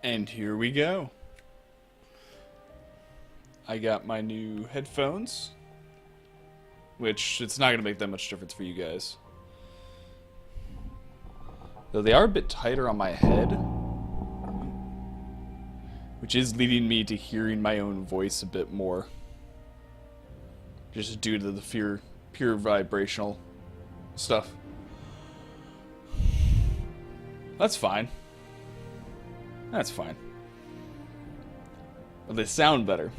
And here we go. I got my new headphones, which it's not going to make that much difference for you guys. Though they are a bit tighter on my head, which is leading me to hearing my own voice a bit more. Just due to the pure vibrational stuff. That's fine. That's fine. But they sound better.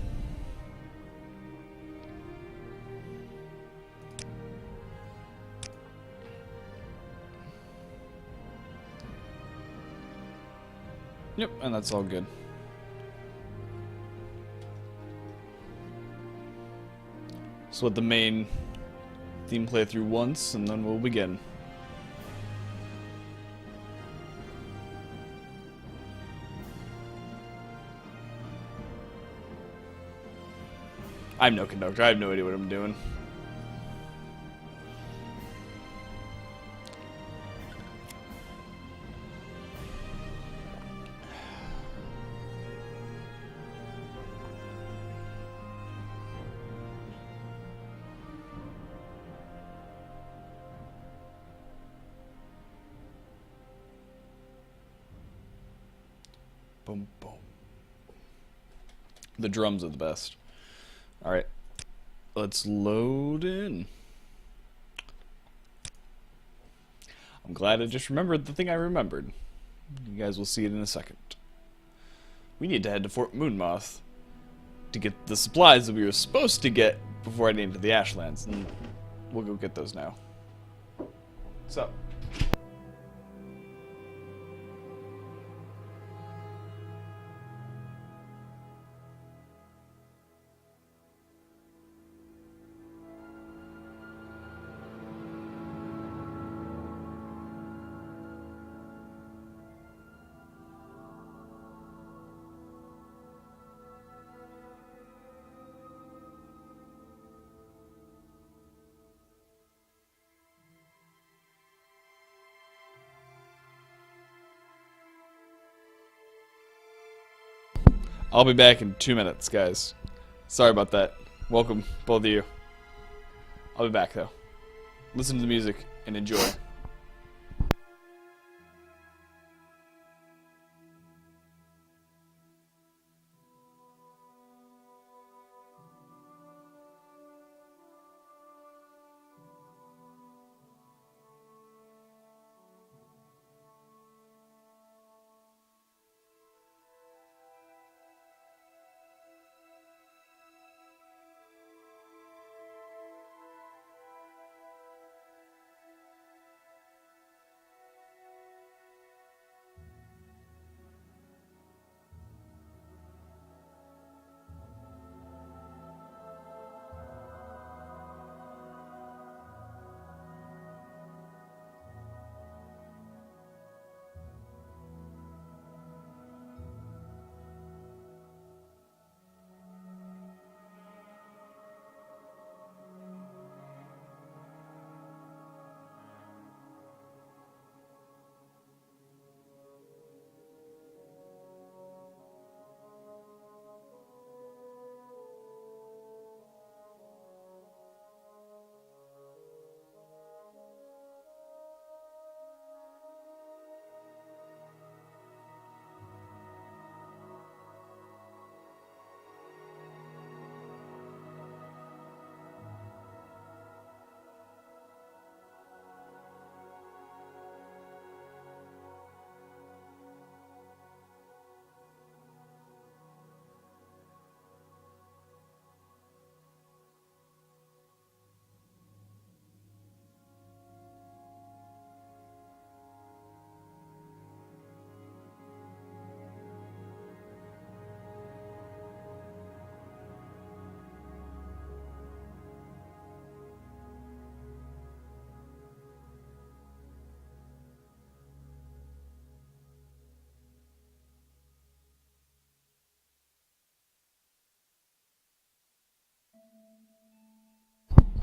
Yep, and that's all good. So let the main theme play through once, and then we'll begin. I'm no conductor. I have no idea what I'm doing. Boom, boom. The drums are the best. Alright. Let's load in. I'm glad I just remembered the thing I remembered. You guys will see it in a second. We need to head to Fort Moonmoth to get the supplies that we were supposed to get before heading into the Ashlands, and we'll go get those now. What's up? I'll be back in 2 minutes, guys. Sorry about that. Welcome, both of you. I'll be back, though. Listen to the music and enjoy.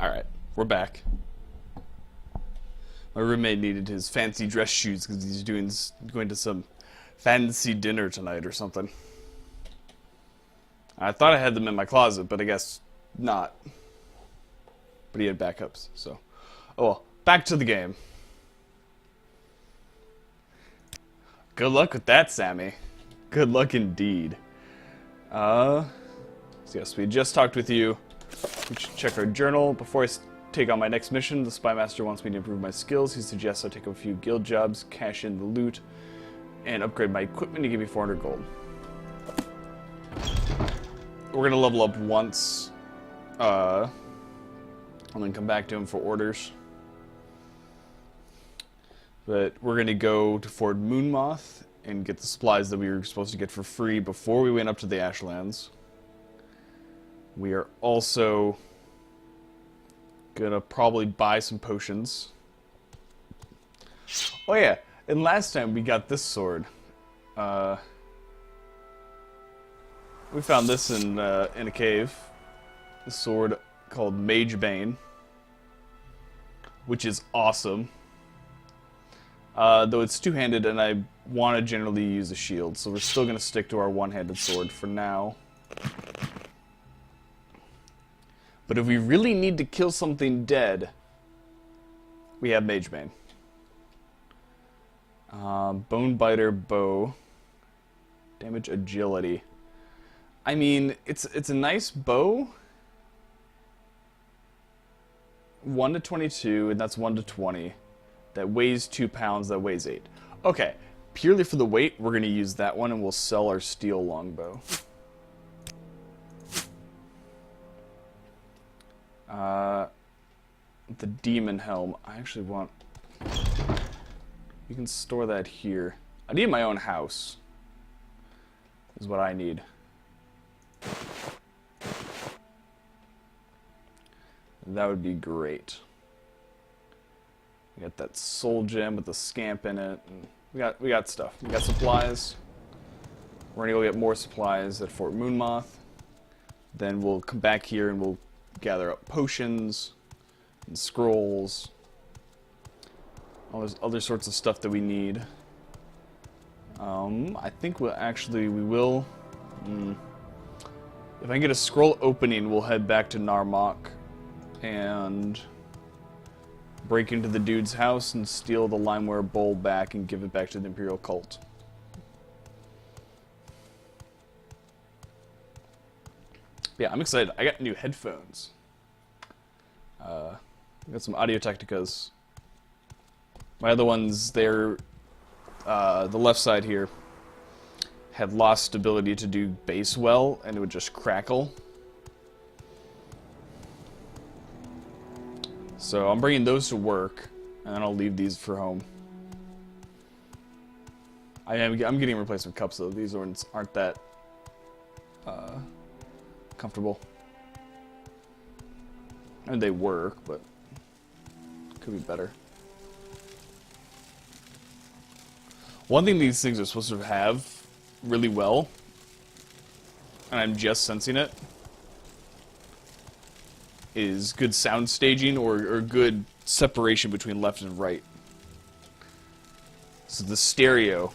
Alright, we're back. My roommate needed his fancy dress shoes because he's going to some fancy dinner tonight or something. I thought I had them in my closet, but I guess not. But he had backups, so. Oh well, back to the game. Good luck with that, Sammy. Good luck indeed. So yes, we just talked with you. We should check our journal. Before I take on my next mission, the Spy Master wants me to improve my skills. He suggests I take up a few guild jobs, cash in the loot, and upgrade my equipment to give me 400 gold. We're gonna level up once, and then come back to him for orders. But we're gonna go to Fort Moonmoth and get the supplies that we were supposed to get for free before we went up to the Ashlands. We are also gonna probably buy some potions. Oh yeah, and last time we got this sword. We found this in a cave. This sword called Mage Bane, which is awesome. Though it's two-handed, and I want to generally use a shield, so we're still going to stick to our one-handed sword for now. But if we really need to kill something dead, we have Mage Bane. Bone Biter Bow. Damage Agility. I mean, it's a nice bow. 1 to 22, and that's 1 to 20. That weighs 2 pounds, that weighs 8. Okay, purely for the weight, we're going to use that one, and we'll sell our steel longbow. The demon helm. I actually want... You can store that here. I need my own house. Is what I need. That would be great. We got that soul gem with the scamp in it. And we got stuff. We got supplies. We're gonna go get more supplies at Fort Moonmoth. Then we'll come back here and we'll gather up potions and scrolls. All those other sorts of stuff that we need. I think we will. If I can get a scroll opening, we'll head back to Narmok and break into the dude's house and steal the limeware bowl back and give it back to the Imperial Cult. Yeah, I'm excited. I got new headphones. I got some Audio Technicas. My other ones, they're the left side here had lost ability to do bass well, and it would just crackle. So I'm bringing those to work, and then I'll leave these for home. I'm getting replacement cups though. These ones aren't that comfortable. I mean, they work, but could be better. One thing these things are supposed to have really well, and I'm just sensing it, is good sound staging or good separation between left and right. So the stereo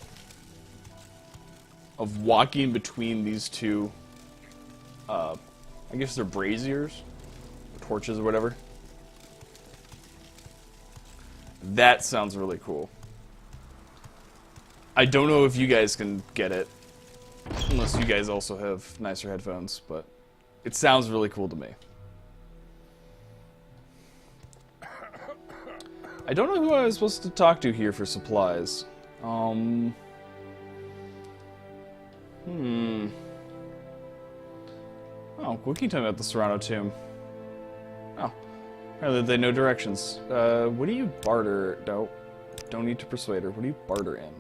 of walking between these two, I guess they're braziers, torches or whatever. That sounds really cool. I don't know if you guys can get it, unless you guys also have nicer headphones, but it sounds really cool to me. I don't know who I was supposed to talk to here for supplies. Oh, what can you tell me about the Serrano tomb? Oh, apparently they know directions. What do you barter? No, don't need to persuade her. What do you barter in?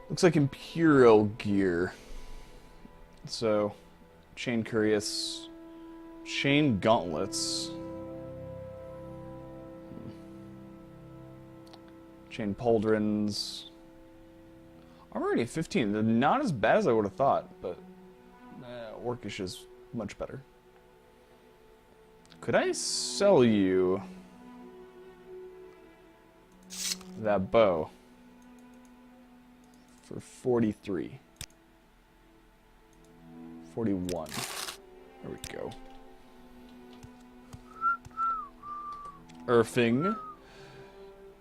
Looks like Imperial gear. So, chain cuirass, chain gauntlets, chain pauldrons. I'm already at 15. They're not as bad as I would have thought, but Orcish is much better. Could I sell you that bow? for 43. 41. There we go. Earthing.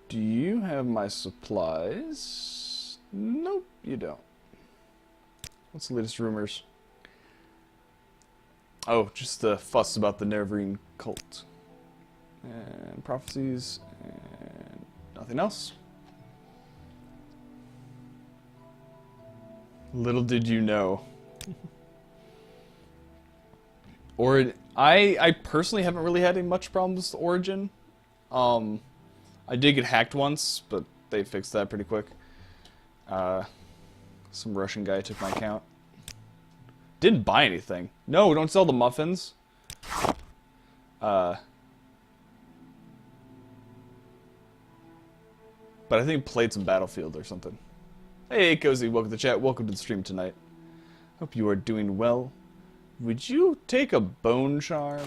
Do you have my supplies? Nope, you don't. What's the latest rumors? Oh, just the fuss about the Neverine cult. And prophecies, and nothing else. Little did you know. I personally haven't really had any much problems with Origin. I did get hacked once, but they fixed that pretty quick. Some Russian guy took my account. Didn't buy anything. No, don't sell the muffins. But I think played some Battlefield or something. Hey, Cozy, welcome to the chat. Welcome to the stream tonight. Hope you are doing well. Would you take a bone charm?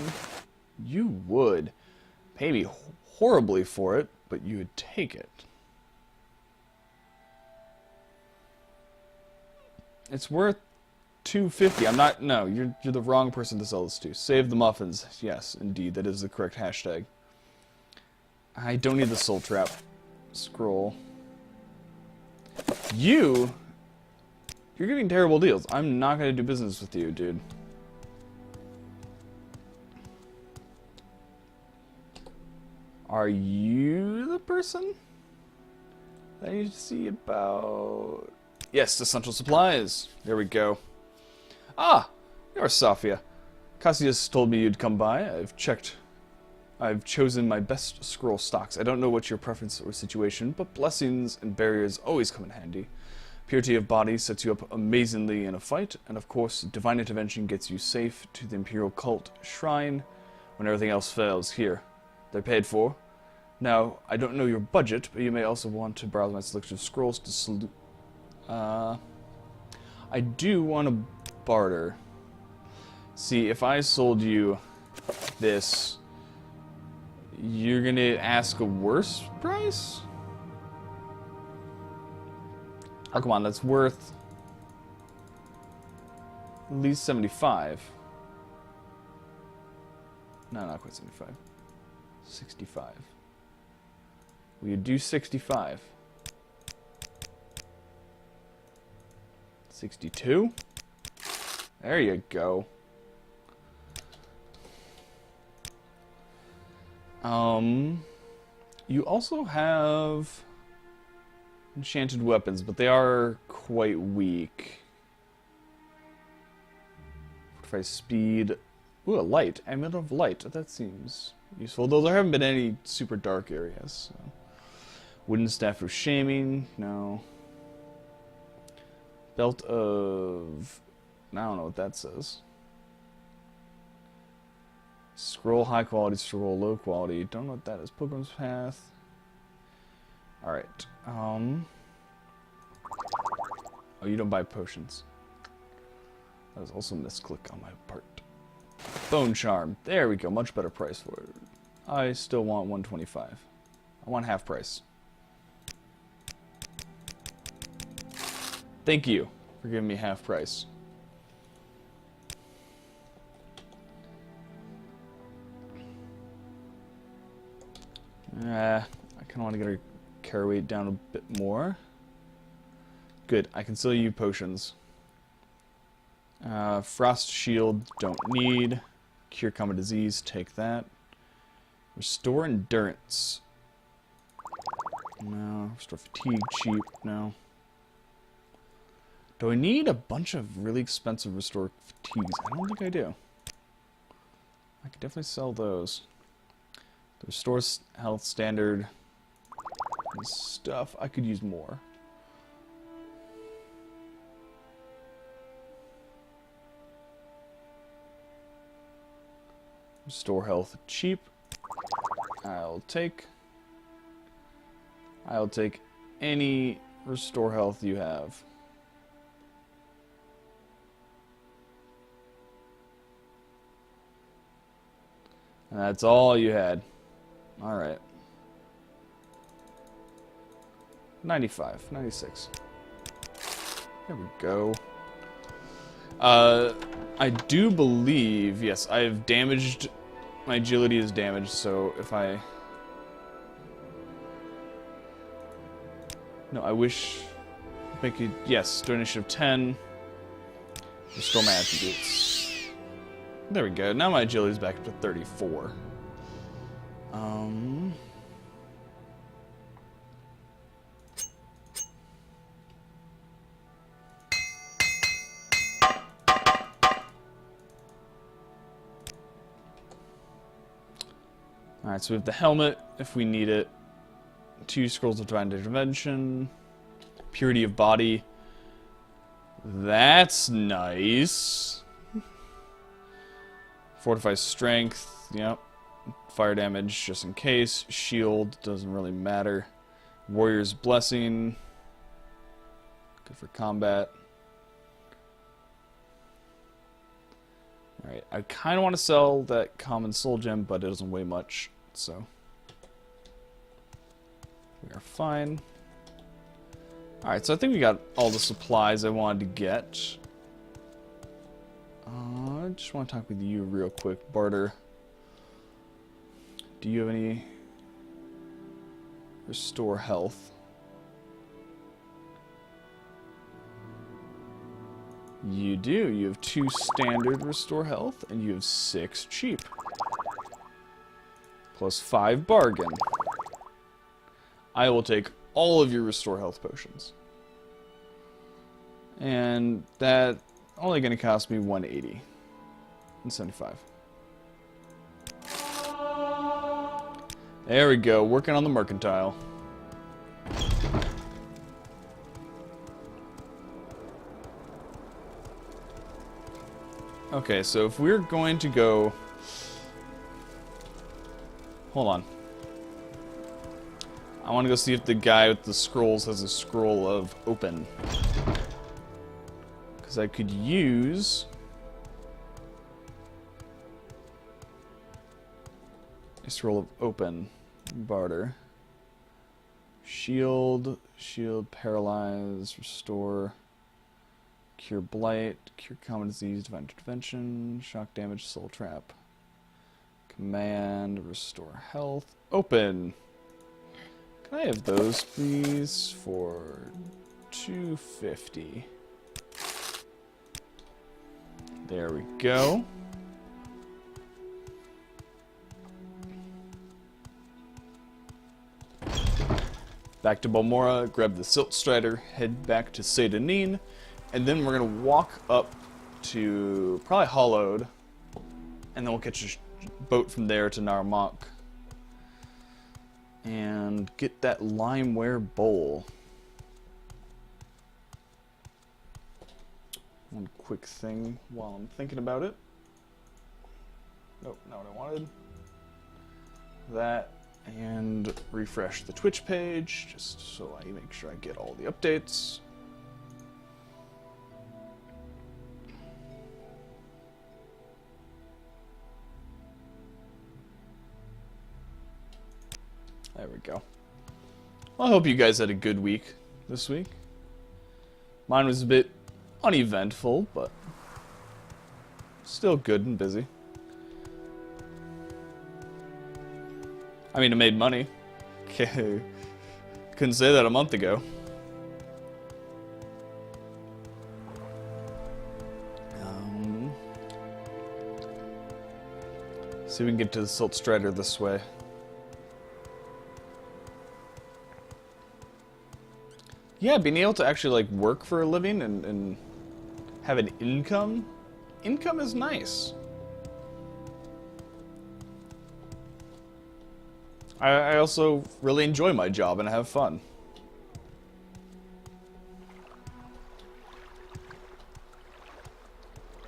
You would. Pay me horribly for it, but you would take it. It's worth $2.50. I'm not. No, you're the wrong person to sell this to. Save the muffins. Yes, indeed, that is the correct hashtag. I don't need the soul trap scroll. You're getting terrible deals. I'm not going to do business with you, dude. Are you the person that I need to see about? Yes, essential supplies. There we go. Ah, you're Safia. Cassius told me you'd come by. I've chosen my best scroll stocks. I don't know what your preference or situation, but blessings and barriers always come in handy. Purity of body sets you up amazingly in a fight, and of course, divine intervention gets you safe to the Imperial Cult Shrine when everything else fails. Here, they're paid for. Now, I don't know your budget, but you may also want to browse my selection of scrolls to salute. I do want to barter. See, if I sold you this, you're gonna ask a worse price? Oh, come on, that's worth at least 75. No, not quite 75. 65. Will you do 65? 62? There you go. You also have enchanted weapons, but they are quite weak. Fortify speed. Ooh, a light. Amulet of light. That seems useful, though there haven't been any super dark areas. So. Wooden staff of shaming. No. Belt of... I don't know what that says. Scroll high quality, scroll low quality. Don't know what that is. Pilgrim's Path. Alright. Oh, you don't buy potions. That was also a misclick on my part. Bone Charm. There we go. Much better price for it. I still want 125. I want half price. Thank you for giving me half price. I kind of want to get our carry weight down a bit more. Good, I can still use potions. Frost Shield, don't need. Cure Common Disease, take that. Restore Endurance. No. Restore Fatigue, cheap, no. Do I need a bunch of really expensive Restore Fatigues? I don't think I do. I could definitely sell those. The Restore Health Standard and stuff, I could use more. Restore Health cheap. I'll take any Restore Health you have. And that's all you had. Alright. 95, 96. There we go. I do believe, yes, I've damaged, my agility is damaged, so if I... No, I wish, make it, yes, do initiative 10, restore my attributes. There we go, now my agility is back up to 34. Alright, so we have the helmet, if we need it. 2 scrolls of divine intervention. Purity of body. That's nice. Fortifies strength, yep. Fire damage, just in case. Shield, doesn't really matter. Warrior's blessing. Good for combat. Alright, I kind of want to sell that common soul gem, but it doesn't weigh much, so we are fine. Alright, so I think we got all the supplies I wanted to get. I just want to talk with you real quick, Barter. Do you have any restore health? You do. You have 2 standard restore health, and you have 6 cheap. Plus 5 bargain. I will take all of your restore health potions. And that only going to cost me 180 and 75. There we go, working on the mercantile. Okay, so if we're going to go... Hold on. I want to go see if the guy with the scrolls has a scroll of open. Because I could use... a scroll of open. Barter. Shield, paralyze, restore... Cure Blight, Cure Common Disease, Divine Intervention, Shock Damage, Soul Trap. Command, Restore Health. Open! Can I have those, please, for 250? There we go. Back to Balmora, grab the Silt Strider, head back to Sedanin. And then we're going to walk up to probably Hollowed, and then we'll catch a boat from there to Narmak. And get that limeware bowl. One quick thing while I'm thinking about it. Nope, not what I wanted. That, and refresh the Twitch page, just so I make sure I get all the updates. There we go. Well, I hope you guys had a good week this week. Mine was a bit uneventful, but still good and busy. I mean, I made money. Okay. Couldn't say that a month ago. See if we can get to the Silt Strider this way. Yeah, being able to actually like work for a living and have an income. Income is nice. I also really enjoy my job and I have fun.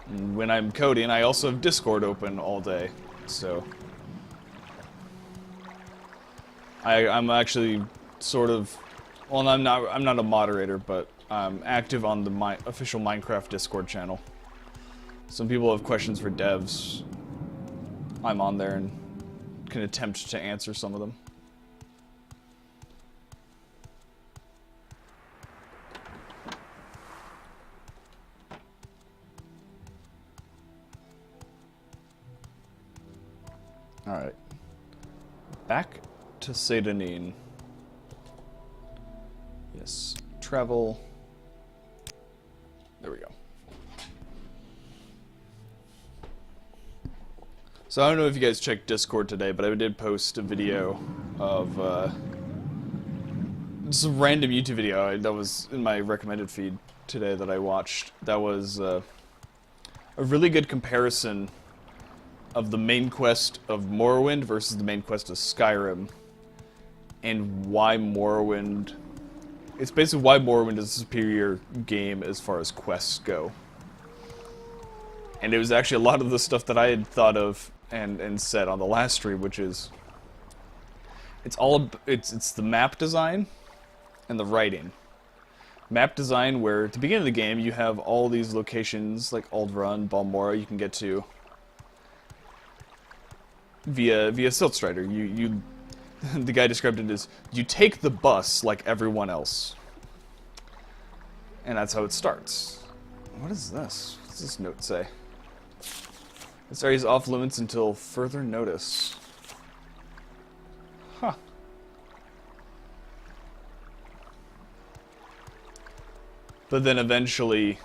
And when I'm coding, I also have Discord open all day, so I'm actually sort of, well, I'm not a moderator, but I'm active on the official Minecraft Discord channel. Some people have questions for devs. I'm on there and can attempt to answer some of them. Alright. Back to Sedanine. Yes. Travel. There we go. So I don't know if you guys checked Discord today, but I did post a video of just a random YouTube video that was in my recommended feed today that I watched. That was a really good comparison of the main quest of Morrowind versus the main quest of Skyrim, and why Morrowind... It's basically why Morrowind is a superior game as far as quests go. And it was actually a lot of the stuff that I had thought of and said on the last stream, which is... It's the map design and the writing. Map design, where at the beginning of the game you have all these locations like Ald'ruhn, Balmora you can get to via Siltstrider. You the guy described it as you take the bus like everyone else. And that's how it starts. What is this? What does this note say? This area is off limits until further notice. Huh. But then eventually,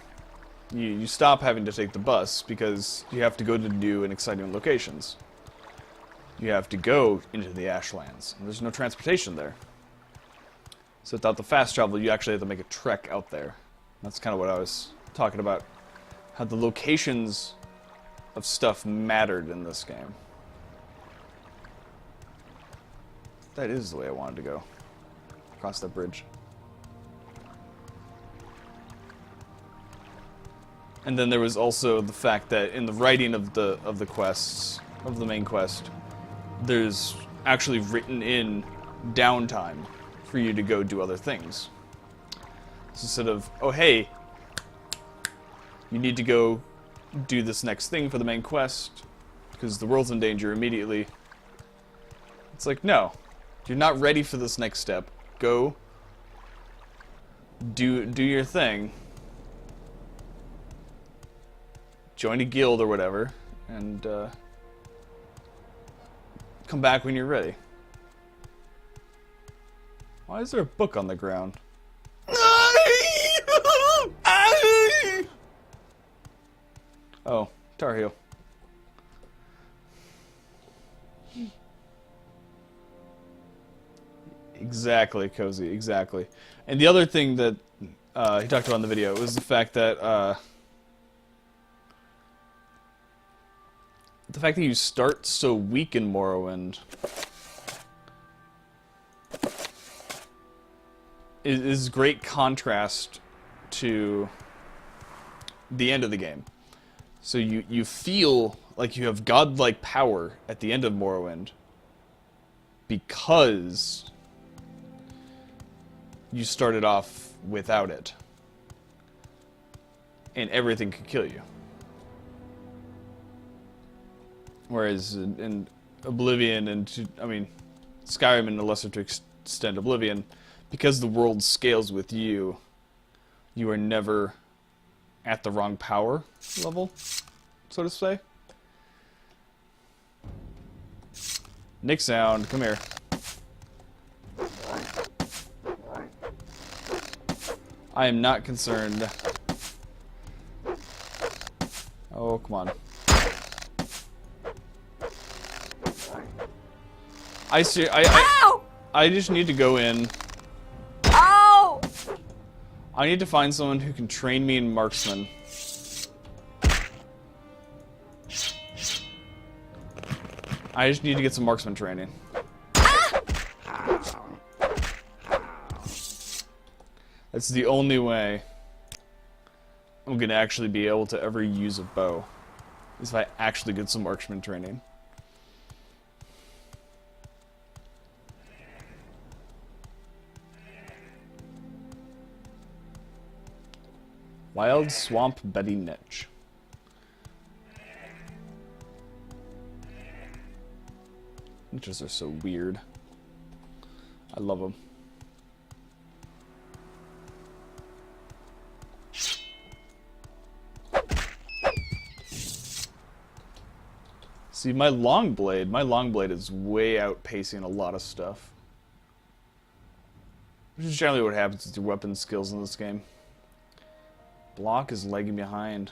you stop having to take the bus because you have to go to new and exciting locations. You have to go into the Ashlands, and there's no transportation there. So without the fast travel, you actually have to make a trek out there. That's kind of what I was talking about. How the locations of stuff mattered in this game. That is the way I wanted to go. Across that bridge. And then there was also the fact that in the writing of the quests, of the main quest, there's actually written in downtime for you to go do other things. So instead of, oh hey, you need to go do this next thing for the main quest because the world's in danger immediately. It's like, no, you're not ready for this next step. Go do your thing. Join a guild or whatever, and come back when you're ready. Why is there a book on the ground? Oh, Tar Heel. Exactly, Cozy, exactly. And the other thing that he talked about in the video was the fact that you start so weak in Morrowind is great contrast to the end of the game. So you feel like you have godlike power at the end of Morrowind because you started off without it. And everything could kill you. Whereas in Oblivion and, Skyrim and a lesser extent Oblivion, because the world scales with you, you are never at the wrong power level, so to say. Nick Sound, come here. I am not concerned. Oh, come on. I just need to go in. Ow! I need to find someone who can train me in marksman. I just need to get some marksman training. That's the only way I'm gonna actually be able to ever use a bow, is if I actually get some marksman training. Wild Swamp Betty Niche. Niches are so weird. I love them. See, my long blade is way outpacing a lot of stuff. Which is generally what happens with your weapon skills in this game. Block is lagging behind.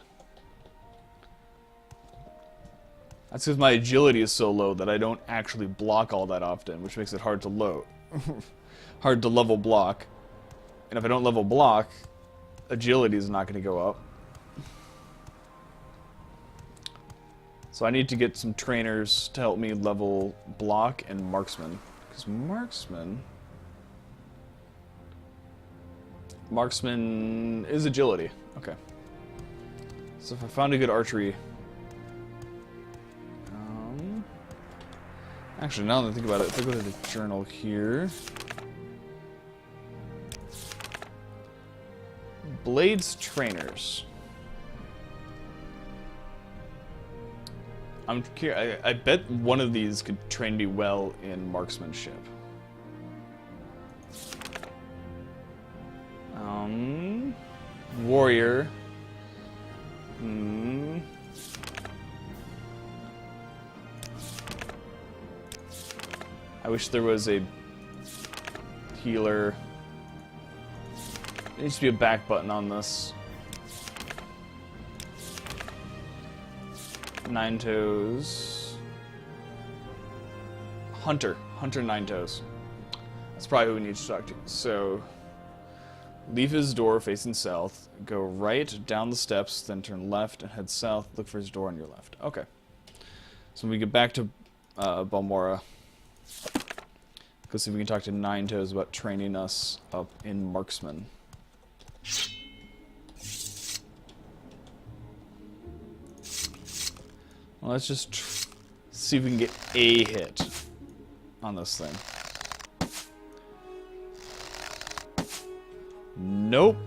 That's because my agility is so low that I don't actually block all that often, which makes it hard to load. Hard to level block. And if I don't level block, agility is not going to go up. So I need to get some trainers to help me level block and marksman. Because marksman is agility. Okay. So if I found a good archery... actually, now that I think about it, if I go to the journal here... Blades trainers. I'm curious. I bet one of these could train me well in marksmanship. Warrior. I wish there was a healer. There needs to be a back button on this. Nine Toes. Hunter. Hunter Nine Toes. That's probably who we need to talk to. So, leave his door facing south. Go right down the steps, then turn left and head south. Look for his door on your left. Okay. So when we get back to Balmora, go see if we can talk to Nine Toes about training us up in marksman. Well, let's just see if we can get a hit on this thing. Nope.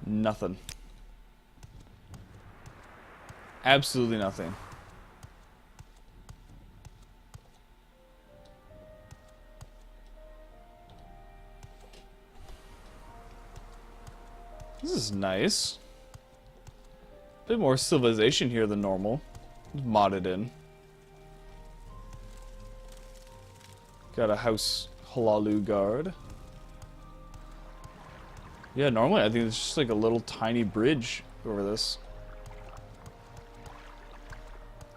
Nothing. Absolutely nothing. This is nice. A bit more civilization here than normal. It's modded in. Got a house Halalu guard. Yeah, normally I think it's just like a little tiny bridge over this.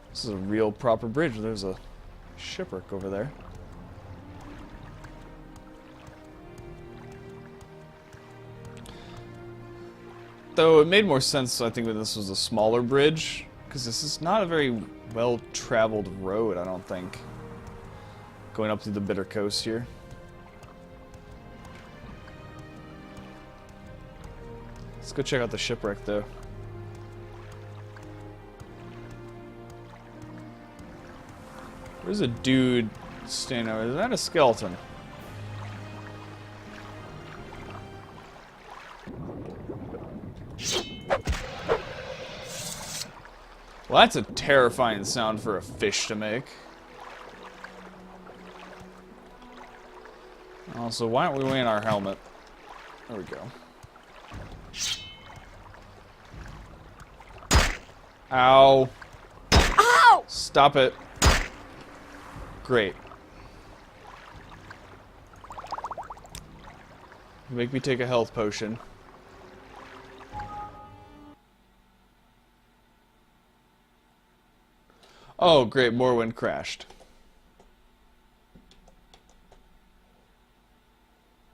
This is a real proper bridge. There's a shipwreck over there. Though it made more sense, I think, when this was a smaller bridge, because this is not a very well-traveled road, I don't think. Going up through the Bitter Coast here. Let's go check out the shipwreck, though. There's a dude standing over there. Is that a skeleton? Well, that's a terrifying sound for a fish to make. Also, why aren't we wearing our helmet? There we go. Ow. Ow! Stop it. Great. Make me take a health potion. Oh, great. Morrowind crashed.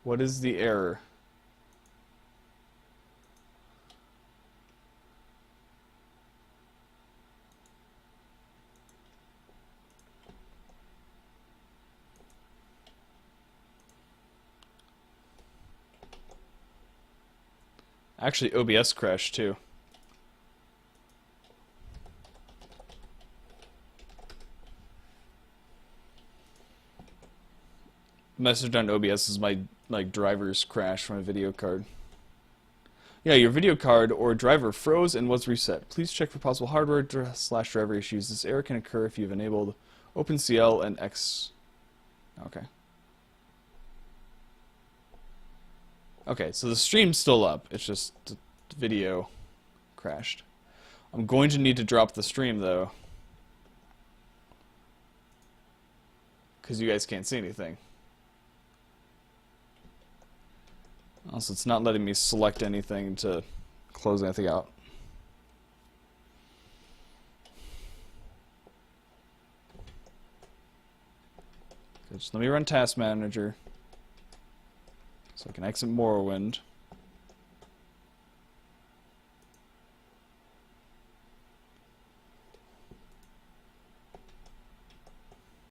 What is the error? Actually, OBS crashed too. Message on OBS is my driver's crash from a video card. Yeah, your video card or driver froze and was reset. Please check for possible hardware / driver issues. This error can occur if you've enabled OpenCL and X. Okay. Okay, so the stream's still up. It's just the video crashed. I'm going to need to drop the stream, though. Because you guys can't see anything. Also, it's not letting me select anything to close anything out. Okay, just let me run Task Manager so I can exit Morrowind.